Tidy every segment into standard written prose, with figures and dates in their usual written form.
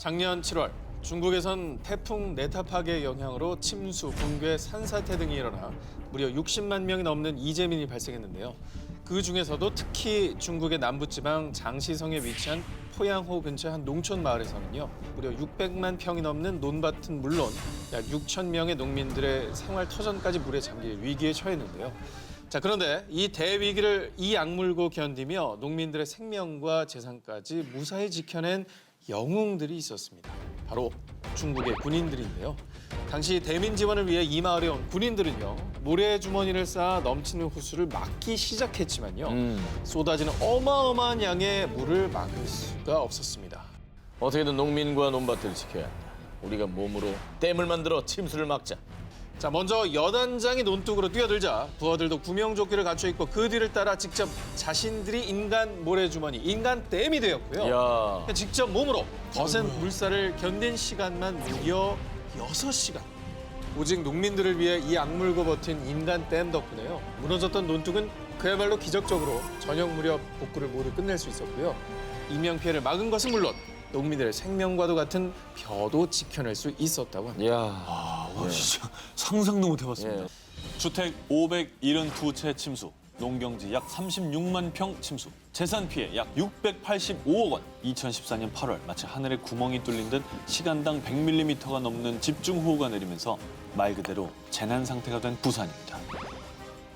작년 7월 중국에선 태풍 네타팍의 영향으로 침수, 붕괴, 산사태 등이 일어나 무려 60만 명이 넘는 이재민이 발생했는데요. 그 중에서도 특히 중국의 남부지방 장시성에 위치한 포양호 근처 한 농촌 마을에서는요. 무려 600만 평이 넘는 논밭은 물론 약 6천 명의 농민들의 생활 터전까지 물에 잠길 위기에 처했는데요. 자, 그런데 이 대위기를 악물고 견디며 농민들의 생명과 재산까지 무사히 지켜낸 영웅들이 있었습니다. 바로 중국의 군인들인데요. 당시 대민 지원을 위해 이 마을에 온 군인들은요. 모래주머니를 쌓아 넘치는 호수를 막기 시작했지만요. 쏟아지는 어마어마한 양의 물을 막을 수가 없었습니다. 어떻게든 농민과 논밭을 지켜야 한다. 우리가 몸으로 댐을 만들어 침수를 막자. 자, 먼저 여단장이 논둑으로 뛰어들자 부하들도 구명조끼를 갖춰 입고 그 뒤를 따라 직접 자신들이 인간 모래주머니, 인간 댐이 되었고요. 야, 직접 몸으로 거센 물살을 견딘 시간만 무려 6시간. 오직 농민들을 위해 이 악물고 버틴 인간 댐 덕분에요. 무너졌던 논둑은 그야말로 기적적으로 저녁 무렵 복구를 모두 끝낼 수 있었고요. 인명피해를 막은 것은 물론 농민들의 생명과도 같은 벼도 지켜낼 수 있었다고 합니다. 야, 진짜 상상도 못 해봤습니다. 예. 주택 572채 침수, 농경지 약 36만 평 침수, 재산 피해 약 685억 원. 2014년 8월 마치 하늘에 구멍이 뚫린 듯 시간당 100mm가 넘는 집중호우가 내리면서 말 그대로 재난 상태가 된 부산입니다.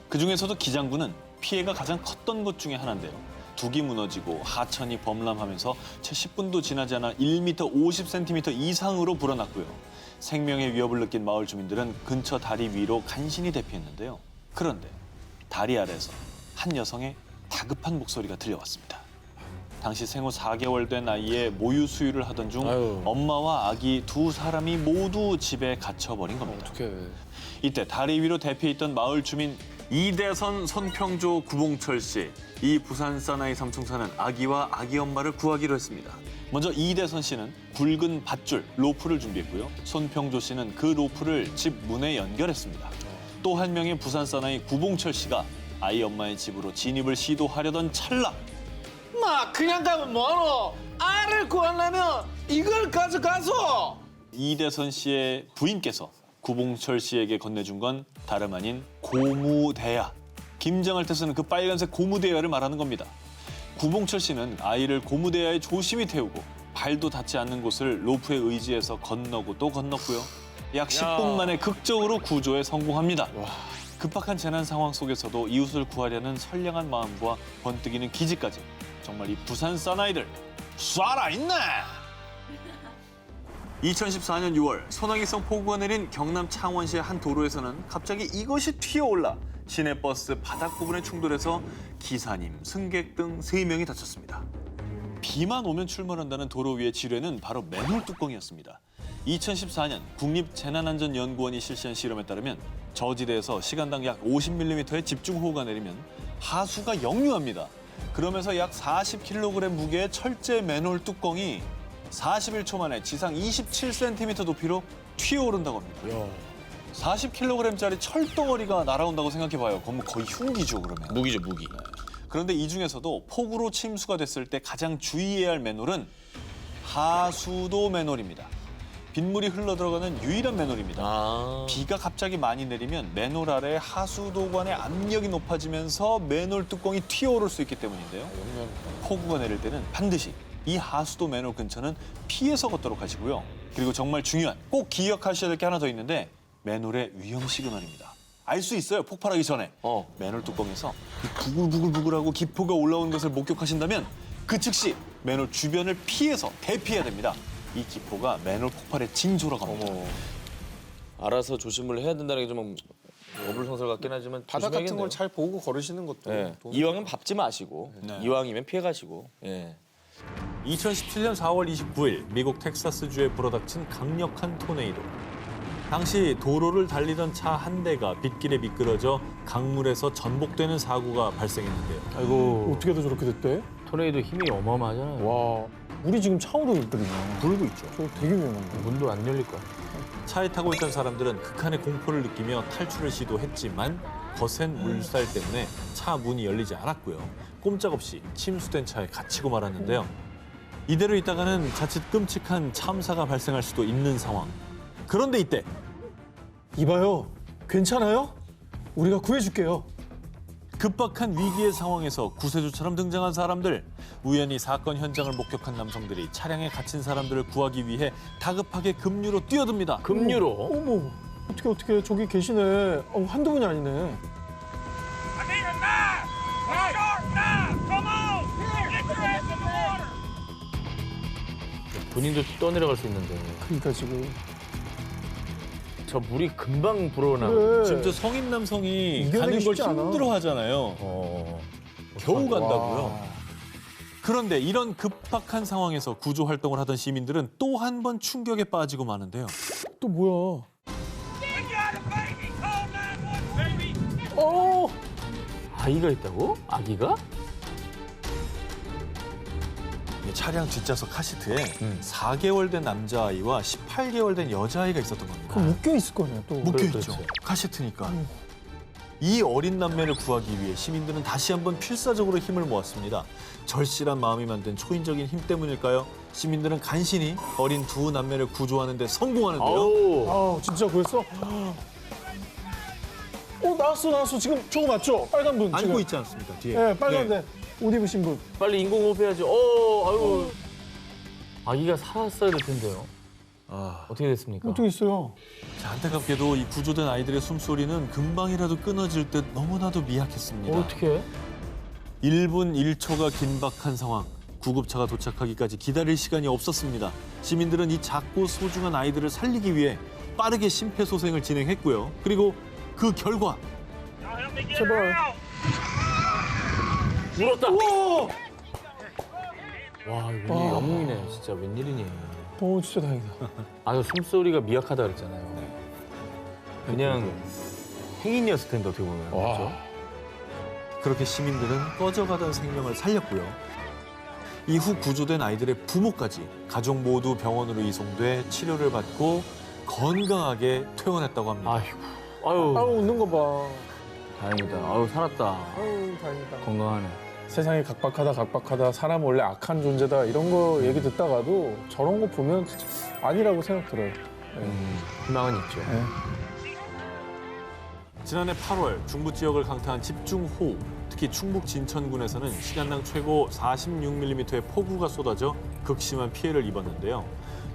그중에서도 기장군은 피해가 가장 컸던 곳 중에 하나인데요. 둑이 무너지고 하천이 범람하면서 채 10분도 지나지 않아 1m 50cm 이상으로 불어났고요. 생명의 위협을 느낀 마을 주민들은 근처 다리 위로 간신히 대피했는데요. 그런데 다리 아래에서 한 여성의 다급한 목소리가 들려왔습니다. 당시 생후 4개월 된 아이의 모유 수유를 하던 중 아유. 엄마와 아기 두 사람이 모두 집에 갇혀버린 겁니다. 어떡해. 이때 다리 위로 대피했던 마을 주민 이대선, 손평조, 구봉철 씨. 이 부산 사나이 삼총사는 아기와 아기 엄마를 구하기로 했습니다. 먼저 이대선 씨는 굵은 밧줄, 로프를 준비했고요. 손평조 씨는 그 로프를 집 문에 연결했습니다. 또 한 명의 부산 사나이 구봉철 씨가 아이 엄마의 집으로 진입을 시도하려던 찰나 마, 그냥 가면 뭐하노? 알을 구하려면 이걸 가져가서! 이대선 씨의 부인께서 구봉철 씨에게 건네준 건 다름 아닌 고무대야. 김장할 때 쓰는 그 빨간색 고무대야를 말하는 겁니다. 구봉철 씨는 아이를 고무대야에 조심히 태우고 발도 닿지 않는 곳을 로프에 의지해서 건너고 또 건넜고요. 약 10분 만에 극적으로 구조에 성공합니다. 급박한 재난 상황 속에서도 이웃을 구하려는 선량한 마음과 번뜩이는 기지까지 정말 이 부산 사나이들 쏴라 있네! 2014년 6월 소나기성 폭우가 내린 경남 창원시의 한 도로에서는 갑자기 이것이 튀어올라 시내버스 바닥 부분에 충돌해서 기사님, 승객 등 3명이 다쳤습니다. 비만 오면 출몰한다는 도로 위의 지뢰는 바로 맨홀 뚜껑이었습니다. 2014년 국립재난안전연구원이 실시한 실험에 따르면 저지대에서 시간당 약 50mm의 집중호우가 내리면 하수가 역류합니다. 그러면서 약 40kg 무게의 철제 맨홀 뚜껑이 41초 만에 지상 27cm 높이로 튀어오른다고 합니다. 40kg짜리 철덩어리가 날아온다고 생각해봐요. 그건 거의 흉기죠, 그러면. 무기죠, 무기. 그런데 이 중에서도 폭우로 침수가 됐을 때 가장 주의해야 할 맨홀은 하수도 맨홀입니다. 빗물이 흘러들어가는 유일한 맨홀입니다. 아, 비가 갑자기 많이 내리면 맨홀 아래 하수도관의 압력이 높아지면서 맨홀 뚜껑이 튀어오를 수 있기 때문인데요. 폭우가 내릴 때는 반드시 이 하수도 맨홀 근처는 피해서 걷도록 하시고요. 그리고 정말 중요한 꼭 기억하셔야 될 게 하나 더 있는데 맨홀의 위험 시그널입니다. 알 수 있어요, 폭발하기 전에. 맨홀 뚜껑에서 이 부글부글부글하고 기포가 올라오는 것을 목격하신다면 그 즉시 맨홀 주변을 피해서 대피해야 됩니다. 이 기포가 맨홀 폭발의 징조라고 합니다. 알아서 조심을 해야 된다는 게 좀 어불성설 같긴 하지만 바닥 같은 조심해야겠네요. 걸 잘 보고 걸으시는 것도. 예. 도움이 이왕은 밟지 마시고 네. 이왕이면 피해 가시고. 예. 2017년 4월 29일 미국 텍사스주에 불어닥친 강력한 토네이도. 당시 도로를 달리던 차 한 대가 빗길에 미끄러져 강물에서 전복되는 사고가 발생했는데요. 아이고 어떻게 해서 저렇게 됐대? 토네이도 힘이 어마어마하잖아요. 와 물이 지금 차오르고 있거든요. 불고 있죠. 저거 되게 위험한데. 문도 안 열릴 거야. 차에 타고 있던 사람들은 극한의 공포를 느끼며 탈출을 시도했지만 거센 물살 때문에 차 문이 열리지 않았고요. 꼼짝없이 침수된 차에 갇히고 말았는데요. 이대로 있다가는 자칫 끔찍한 참사가 발생할 수도 있는 상황. 그런데 이때 이봐요. 괜찮아요? 우리가 구해줄게요. 급박한 위기의 상황에서 구세주처럼 등장한 사람들. 우연히 사건 현장을 목격한 남성들이 차량에 갇힌 사람들을 구하기 위해 다급하게 급류로 뛰어듭니다. 급류로. 어머, 어떻게 저기 계시네. 한두 분이 아니네. I need a knife! A sharp knife! Come on! Get your ass in the water! 본인도 떠내려갈 수 있는데. 그러니까 지금. 저 물이 금방 불어나고. 그래. 지금 저 성인 남성이 이겨내기 가는 걸 쉽지 않아. 힘들어하잖아요. 겨우 간다고요. 와. 그런데 이런 급박한 상황에서 구조 활동을 하던 시민들은 또 한 번 충격에 빠지고 마는데요. 또 뭐야? We got a baby! Call 911, baby! 어! 아이가 있다고? 아기가? 차량 뒷좌석 카시트에 4개월 된 남자아이와 18개월 된 여자아이가 있었던 겁니다. 그럼 묶여 있을 거네 또. 묶여있죠. 그렇지. 카시트니까. 이 어린 남매를 구하기 위해 시민들은 다시 한번 필사적으로 힘을 모았습니다. 절실한 마음이 만든 초인적인 힘 때문일까요? 시민들은 간신히 어린 두 남매를 구조하는 데 성공하는데요. 아우. 아 진짜 구했어? 나왔어. 지금 저거 맞죠? 빨간 분. 안고 지금. 있지 않습니까? 뒤에. 네, 빨간데 옷 입으신 분. 빨리 인공호흡 해야지. 아유. 아기가 살았어야 될 텐데요. 어떻게 됐습니까? 어떻게 있어요? 자, 안타깝게도 이 구조된 아이들의 숨소리는 금방이라도 끊어질 듯 너무나도 미약했습니다. 어떻게? 1분 1초가 긴박한 상황. 구급차가 도착하기까지 기다릴 시간이 없었습니다. 시민들은 이 작고 소중한 아이들을 살리기 위해 빠르게 심폐소생을 진행했고요. 그리고 그 결과 Y'all help me get 제발. her out! 울었다. 우와! 와, 웬일 영웅이네. 진짜 웬일이니. 진짜 다행이다. 아, 숨소리가 미약하다 그랬잖아요. 그냥 행인이었을 텐데 어떻게 보면. 그렇죠? 그렇게 시민들은 꺼져가던 생명을 살렸고요. 이후 구조된 아이들의 부모까지 가족 모두 병원으로 이송돼 치료를 받고 건강하게 퇴원했다고 합니다. 아유, 웃는 거 봐. 다행이다. 아유, 살았다. 다행이다. 건강하네. 세상이 각박하다. 사람 원래 악한 존재다. 이런 거 얘기 듣다가도 저런 거 보면 아니라고 생각 들어요. 희망은 있죠. 지난해 8월 중부 지역을 강타한 집중호우, 특히 충북 진천군에서는 시간당 최고 46mm의 폭우가 쏟아져 극심한 피해를 입었는데요.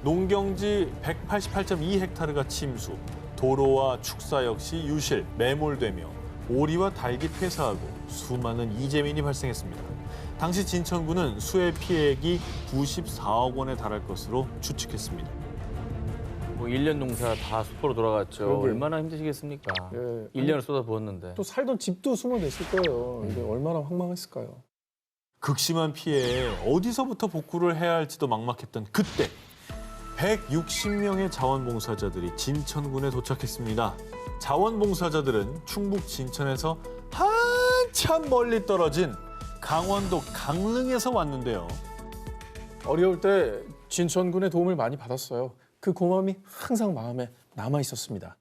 농경지 188.2헥타르가 침수, 도로와 축사 역시 유실, 매몰되며 오리와 닭이 폐사하고 수많은 이재민이 발생했습니다. 당시 진천군은 수해 피해액이 94억 원에 달할 것으로 추측했습니다. 뭐 1년 농사 다 수포로 돌아갔죠. 그러게. 얼마나 힘드시겠습니까? 예. 1년을 쏟아부었는데. 또 살던 집도 숨어댔을 거예요. 이게 얼마나 황망했을까요? 극심한 피해에 어디서부터 복구를 해야 할지도 막막했던 그때 160명의 자원봉사자들이 진천군에 도착했습니다. 자원봉사자들은 충북 진천에서 한참 멀리 떨어진 강원도 강릉에서 왔는데요. 어려울 때 진천군의 도움을 많이 받았어요. 그 고마움이 항상 마음에 남아 있었습니다.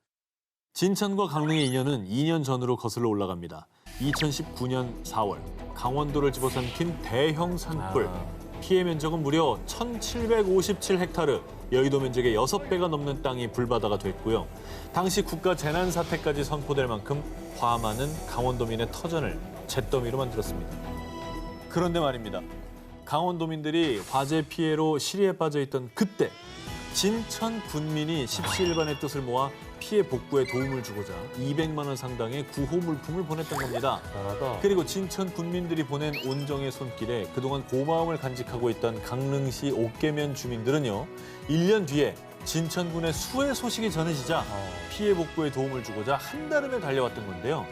진천과 강릉의 인연은 2년 전으로 거슬러 올라갑니다. 2019년 4월 강원도를 집어삼킨 대형 산불. 피해 면적은 무려 1,757헥타르, 여의도 면적의 6배가 넘는 땅이 불바다가 됐고요. 당시 국가 재난 사태까지 선포될 만큼 화많은 강원도민의 터전을 잿더미로 만들었습니다. 그런데 말입니다. 강원도민들이 화재 피해로 시리에 빠져 있던 그때 진천 군민이 십시일반의 뜻을 모아 피해 복구에 도움을 주고자 200만 원 상당의 구호 물품을 보냈던 겁니다. 잘하다. 그리고 진천 군민들이 보낸 온정의 손길에 그동안 고마움을 간직하고 있던 강릉시 옥계면 주민들은요. 1년 뒤에 진천군의 수해 소식이 전해지자 피해 복구에 도움을 주고자 한달음에 달려왔던 건데요.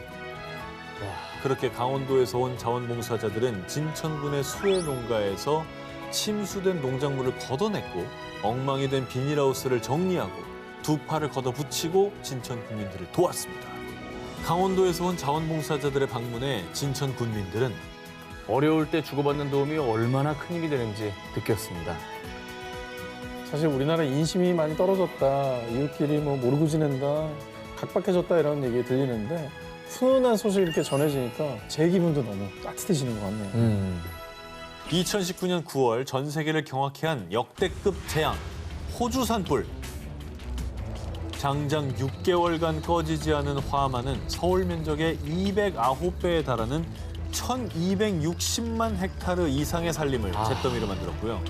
그렇게 강원도에서 온 자원봉사자들은 진천군의 수해 농가에서 침수된 농작물을 걷어냈고 엉망이 된 비닐하우스를 정리하고 두 팔을 걷어붙이고 진천 군민들을 도왔습니다. 강원도에서 온 자원봉사자들의 방문에 진천 군민들은 어려울 때 주고받는 도움이 얼마나 큰 힘이 되는지 느꼈습니다. 사실 우리나라 인심이 많이 떨어졌다. 이웃끼리 뭐 모르고 지낸다. 각박해졌다 이런 얘기 들리는데 훈훈한 소식 이렇게 전해지니까 제 기분도 너무 따뜻해지는 것 같네요. 2019년 9월 전 세계를 경악해 한 역대급 재앙, 호주 산불. 장장 6개월간 꺼지지 않은 화만은 서울 면적의 209배에 달하는 1260만 헥타르 이상의 산림을 잿더미로 만들었고요.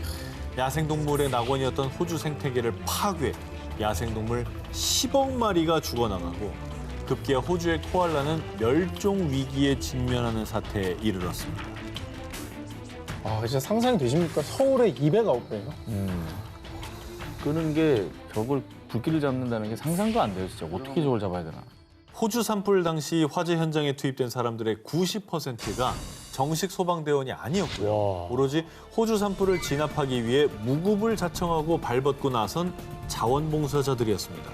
야생동물의 낙원이었던 호주 생태계를 파괴, 야생동물 10억 마리가 죽어나가고 급기야 호주의 코알라는 멸종 위기에 직면하는 사태에 이르렀습니다. 아, 진짜 상상이 되십니까? 서울의 209배예요? 끄는 게 저걸 불길을 잡는다는 게 상상도 안 돼요, 진짜. 어떻게 저걸 잡아야 되나. 호주 산불 당시 화재 현장에 투입된 사람들의 90%가 정식 소방대원이 아니었고요. 오로지 호주 산불을 진압하기 위해 무급을 자청하고 발벗고 나선 자원봉사자들이었습니다.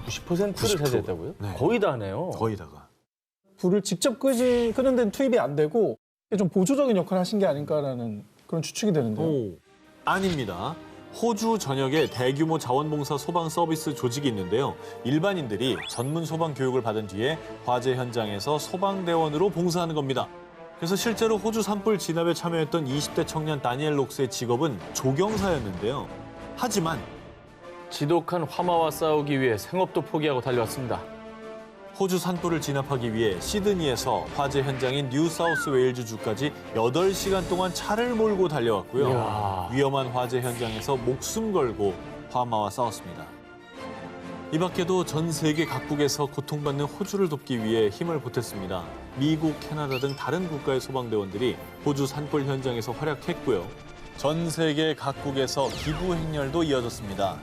90%를 90%. 차지했다고요? 네. 거의 다네요. 거의다가. 불을 직접 끄는 데는 투입이 안 되고 좀 보조적인 역할을 하신 게 아닐까라는 그런 추측이 되는데요. 아닙니다. 호주 전역에 대규모 자원봉사 소방 서비스 조직이 있는데요. 일반인들이 전문 소방 교육을 받은 뒤에 화재 현장에서 소방대원으로 봉사하는 겁니다. 그래서 실제로 호주 산불 진압에 참여했던 20대 청년 다니엘 록스의 직업은 조경사였는데요. 하지만 지독한 화마와 싸우기 위해 생업도 포기하고 달려왔습니다. 호주 산불을 진압하기 위해 시드니에서 화재 현장인 뉴사우스웨일즈주까지 8시간 동안 차를 몰고 달려왔고요. 이야. 위험한 화재 현장에서 목숨 걸고 화마와 싸웠습니다. 이 밖에도 전 세계 각국에서 고통받는 호주를 돕기 위해 힘을 보탰습니다. 미국, 캐나다 등 다른 국가의 소방대원들이 호주 산불 현장에서 활약했고요. 전 세계 각국에서 기부 행렬도 이어졌습니다.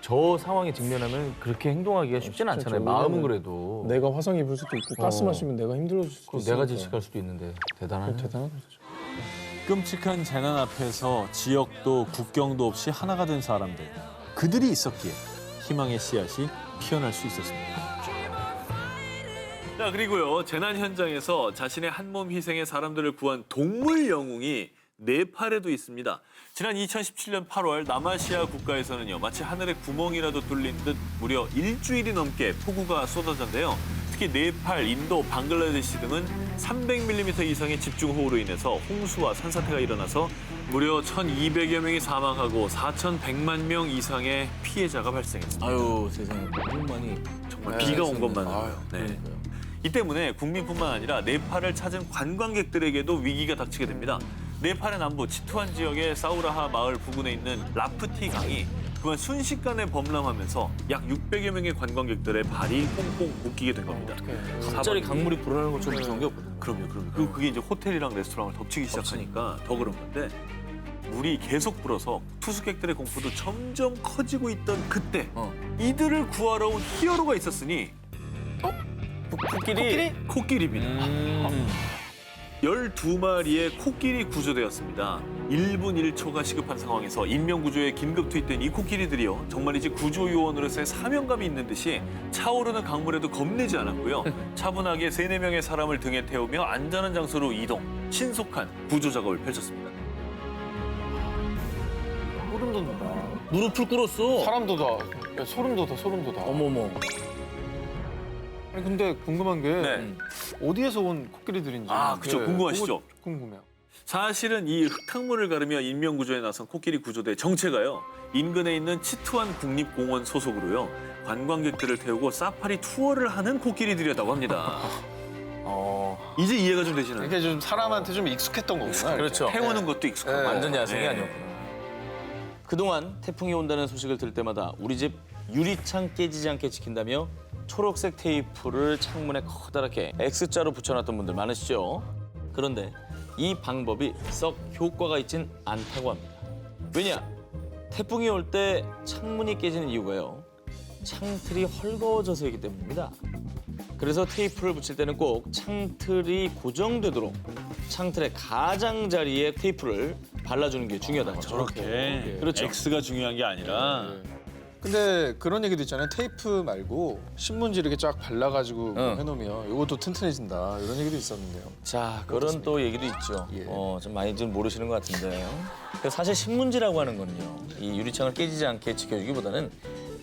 저 상황에 직면하면 그렇게 행동하기가 쉽지는 않잖아요. 그렇죠. 마음은 왜냐면 그래도. 내가 화상 입을 수도 있고 가스 마시면 내가 힘들어질 수도 그럼 있으니까. 내가 지식할 수도 있는데 대단하네. 대단한 거죠. 끔찍한 재난 앞에서 지역도 국경도 없이 하나가 된 사람들. 그들이 있었기에 희망의 씨앗이 피어날 수 있었습니다. 자, 그리고요. 재난 현장에서 자신의 한몸 희생의 사람들을 구한 동물 영웅이 네팔에도 있습니다. 지난 2017년 8월 남아시아 국가에서는요. 마치 하늘에 구멍이라도 뚫린 듯 무려 일주일이 넘게 폭우가 쏟아졌는데요. 특히 네팔, 인도, 방글라데시 등은 300mm 이상의 집중호우로 인해서 홍수와 산사태가 일어나서 무려 1,200여 명이 사망하고 4,100만 명 이상의 피해자가 발생했습니다. 아유 세상에 너무 많이. 정말 비가 온 것만으로. 네. 이 때문에 국민뿐만 아니라 네팔을 찾은 관광객들에게도 위기가 닥치게 됩니다. 네팔의 남부 치투안 지역의 사우라하 마을 부근에 있는 라프티 강이 그간 순식간에 범람하면서 약 600여 명의 관광객들의 발이 꽁꽁 묶이게 된 겁니다. 갑자기 강물이 불어나는 것처럼 무서운 게 없거든요. 그럼요. 그리고 그게 이제 호텔이랑 레스토랑을 덮치기 시작하니까 더 그런 건데 물이 계속 불어서 투숙객들의 공포도 점점 커지고 있던 그때 이들을 구하러 온 히어로가 있었으니 코끼리입니다. 12마리의 코끼리 구조되었습니다. 1분 1초가 시급한 상황에서 인명구조에 긴급 투입된 이 코끼리들이요. 정말이지 구조요원으로서의 사명감이 있는 듯이 차오르는 강물에도 겁내지 않았고요. 차분하게 3-4명의 사람을 등에 태우며 안전한 장소로 이동, 신속한 구조 작업을 펼쳤습니다. 소름 돋는다. 무릎을 꿇었어. 사람도 다. 야, 소름 돋아, 소름 돋아. 어머머. 아니, 근데 궁금한 게 네. 어디에서 온 코끼리들인지. 아, 그쵸. 궁금하시죠? 그거 궁금해요. 사실은 이 흙탕물을 가르며 인명구조에 나선 코끼리 구조대 정체가요. 인근에 있는 치투안 국립공원 소속으로요. 관광객들을 태우고 사파리 투어를 하는 코끼리들이었다고 합니다. 이제 이해가 좀 되시나요? 이게 좀 사람한테 좀 익숙했던 거구나. 그렇죠. 태우는 것도 익숙하고. 네. 완전 야생이 네. 아니었구나. 그동안 태풍이 온다는 소식을 들 때마다 우리 집 유리창 깨지지 않게 지킨다며 초록색 테이프를 창문에 커다랗게 X자로 붙여놨던 분들 많으시죠? 그런데 이 방법이 썩 효과가 있진 않다고 합니다. 왜냐? 태풍이 올 때 창문이 깨지는 이유가요. 창틀이 헐거워져서이기 때문입니다. 그래서 테이프를 붙일 때는 꼭 창틀이 고정되도록 창틀의 가장자리에 테이프를 발라주는 게 중요하다고 하죠. 저렇게. 그렇죠. X가 중요한 게 아니라. 근데 그런 얘기도 있잖아요. 테이프 말고 신문지 이렇게 쫙 발라가지고 해놓으면 이것도 튼튼해진다. 이런 얘기도 있었는데요. 자, 그런 또 얘기도 있죠. 예. 좀 많이 좀 모르시는 것 같은데요. 사실 신문지라고 하는 거는요. 이 유리창을 깨지지 않게 지켜주기보다는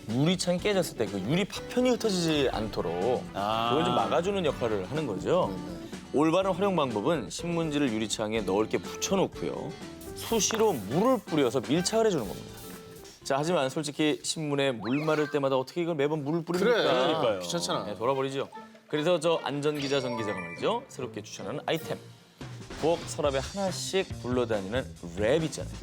유리창이 깨졌을 때 그 유리 파편이 흩어지지 않도록 그걸 좀 막아주는 역할을 하는 거죠. 올바른 활용 방법은 신문지를 유리창에 넓게 붙여놓고요. 수시로 물을 뿌려서 밀착을 해주는 겁니다. 자, 하지만 솔직히 신문에 물 마를 때마다 어떻게 이걸 매번 물을 뿌립니까? 그래. 그러니까요. 귀찮잖아. 네, 돌아버리죠. 그래서 저 안전기자 전기자가 말이죠. 새롭게 추천하는 아이템. 부엌 서랍에 하나씩 굴러다니는 랩 있잖아요.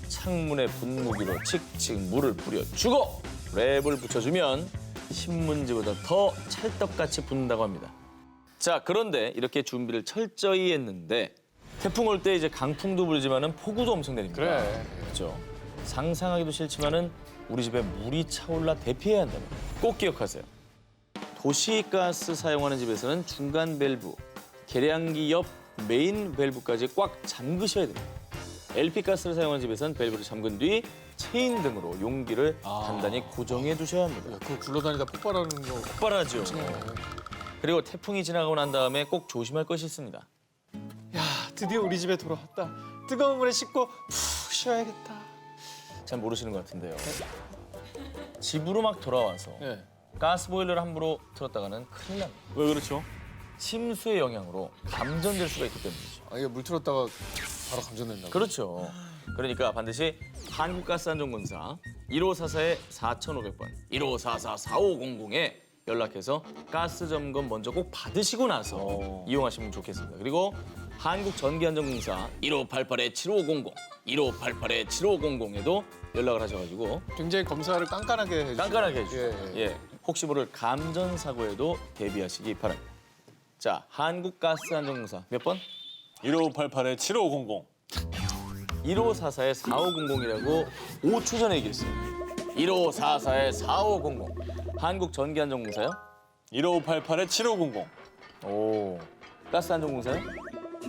창문에 분무기로 칙칙 물을 뿌려주고 랩을 붙여주면 신문지보다 더 찰떡같이 붙는다고 합니다. 자, 그런데 이렇게 준비를 철저히 했는데 태풍 올 때 이제 강풍도 불지만은 폭우도 엄청 내립니다. 그래. 그렇죠. 상상하기도 싫지만은 우리 집에 물이 차올라 대피해야 한다면 꼭 기억하세요. 도시가스 사용하는 집에서는 중간 밸브, 계량기 옆 메인 밸브까지 꽉 잠그셔야 됩니다. LP가스를 사용하는 집에서는 밸브를 잠근 뒤 체인 등으로 용기를 단단히 고정해 두셔야 합니다. 야, 그거 굴러다니다 폭발하는 거. 폭발하죠. 그리고 태풍이 지나가고 난 다음에 꼭 조심할 것이 있습니다. 야, 드디어 우리 집에 돌아왔다. 뜨거운 물에 씻고 푹 쉬어야겠다. 잘 모르시는 것 같은데요. 집으로 막 돌아와서 네. 가스보일러를 함부로 틀었다가는 큰일 납니다. 왜 그렇죠? 침수의 영향으로 감전될 수가 있기 때문이죠. 아, 이게 물 틀었다가 바로 감전된다고. 그렇죠. 그러니까 반드시 한국가스안전공사 1544-4500번, 1544-4500에 연락해서 가스 점검 먼저 꼭 받으시고 나서 이용하시면 좋겠습니다. 그리고 한국전기안전공사 1588-7500, 1588-7500에도 연락을 하셔가지고 굉장히 검사를 깐깐하게 해주죠. 깐깐하게 해주세요. 예, 예. 예, 혹시 모를 감전 사고에도 대비하시기 바랍니다. 자, 한국가스안전공사 몇 번? 1588-7500. 1544-4500이라고 5초 전에 얘기했어요. 1544-4500. 한국전기안전공사요? 1588-7500. 오. 가스안전공사요?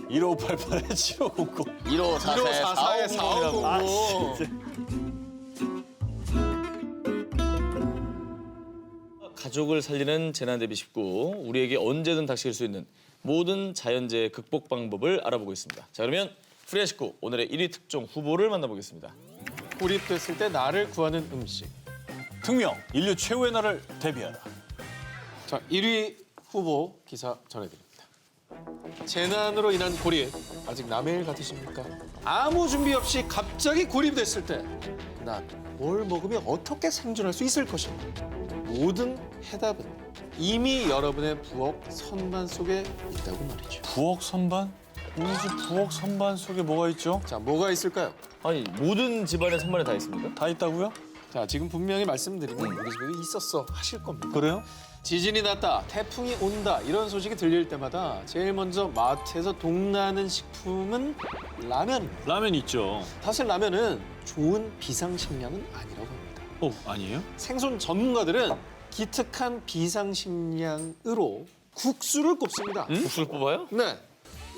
1588-7500. 1544-4500이라고. 아, 가족을 살리는 재난 대비 19. 우리에게 언제든 닥칠 수 있는 모든 자연재해 극복 방법을 알아보고 있습니다. 자, 그러면 프리아 19 오늘의 1위 특종 후보를 만나보겠습니다. 고립됐을 때 나를 구하는 음식. 특명, 인류 최후의 날을 대비하라. 자, 1위 후보 기사 전해드립니다. 재난으로 인한 고립, 아직 남의 일 같으십니까? 아무 준비 없이 갑자기 고립됐을 때 난 뭘 먹으면 어떻게 생존할 수 있을 것인가? 모든 해답은 이미 여러분의 부엌 선반 속에 있다고 말이죠. 부엌 선반? 우리 집 부엌 선반 속에 뭐가 있죠? 자, 뭐가 있을까요? 아니, 모든 집안의 선반에 다 있습니까? 다 있다고요? 자, 지금 분명히 말씀드리면 우리 집에도 있었어 하실 겁니다. 그래요? 지진이 났다, 태풍이 온다 이런 소식이 들릴 때마다 제일 먼저 마트에서 동나는 식품은 라면입니다. 라면 있죠. 사실 라면은 좋은 비상식량은 아니라고 합니다. 아니에요? 생존 전문가들은 기특한 비상식량으로 국수를 꼽습니다. 국수를 뽑아요? 네.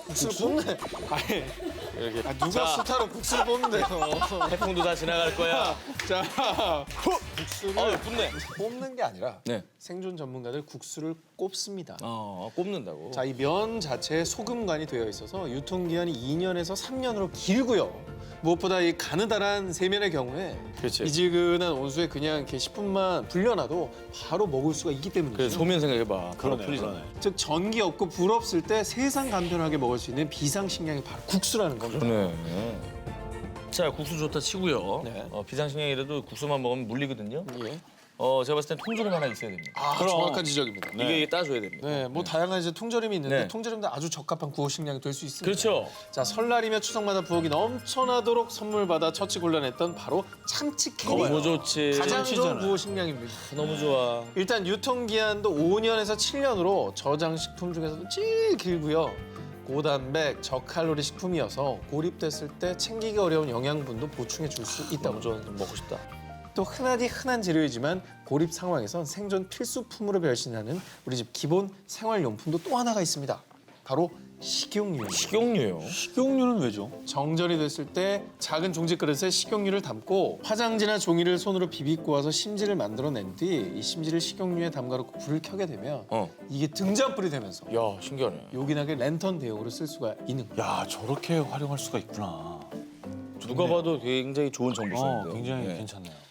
국수를 뽑네. 아니, 이렇게. 누가 자. 스타로 국수를 뽑는데요. 태풍도 다 지나갈 거야. 자, 국수를 뽑네. 뽑는 게 아니라 네. 생존 전문가들 국수를 꼽습니다. 꼽는다고. 자, 이 면 자체에 소금간이 되어 있어서 유통기한이 2년에서 3년으로 길고요. 무엇보다 이 가느다란 세면의 경우에 그렇지. 미지근한 온수에 그냥 이렇게 10분만 불려놔도 바로 먹을 수가 있기 때문이죠. 그래, 소면 생각해봐. 바로 그러네, 풀리잖아. 그러네. 즉 전기 없고 불 없을 때 세상 간편하게 먹을 수 있는 비상식량이 바로 국수라는 겁니다. 네. 자, 국수 좋다 치고요. 네. 비상식량이라도 국수만 먹으면 물리거든요. 예. 제가 봤을 땐 통조림 하나 있어야 됩니다. 아, 그럼. 정확한 지적입니다. 이게 따줘야 됩니다. 네, 뭐 다양한 이제 통조림이 있는데 네. 통조림도 아주 적합한 구호식량이 될 수 있습니다. 그렇죠. 자, 설날이며 추석마다 부엌이 넘쳐나도록 선물 받아 처치 곤란했던 바로 참치 캐리. 너무 좋지. 가장 좋은 참치잖아요. 구호식량입니다. 너무 좋아. 일단 유통기한도 5년에서 7년으로 저장식품 중에서도 제일 길고요. 고단백, 저칼로리 식품이어서 고립됐을 때 챙기기 어려운 영양분도 보충해 줄 수 있다고. 너무 좋아. 먹고 싶다. 또 흔한 재료이지만 고립 상황에선 생존 필수품으로 변신하는 우리 집 기본 생활용품도 또 하나가 있습니다. 바로 식용유입니다. 식용유요. 식용유는 왜죠? 정전이 됐을 때 작은 종지 그릇에 식용유를 담고 화장지나 종이를 손으로 비비 꼬아서 심지를 만들어낸 뒤 이 심지를 식용유에 담가놓고 불을 켜게 되면 이게 등잔불이 되면서 야, 신기하네. 요긴하게 랜턴 대용으로 쓸 수가 있는 거예요. 야, 저렇게 활용할 수가 있구나. 누가 봐도 굉장히 좋은 정보였는데. 굉장히 괜찮네요.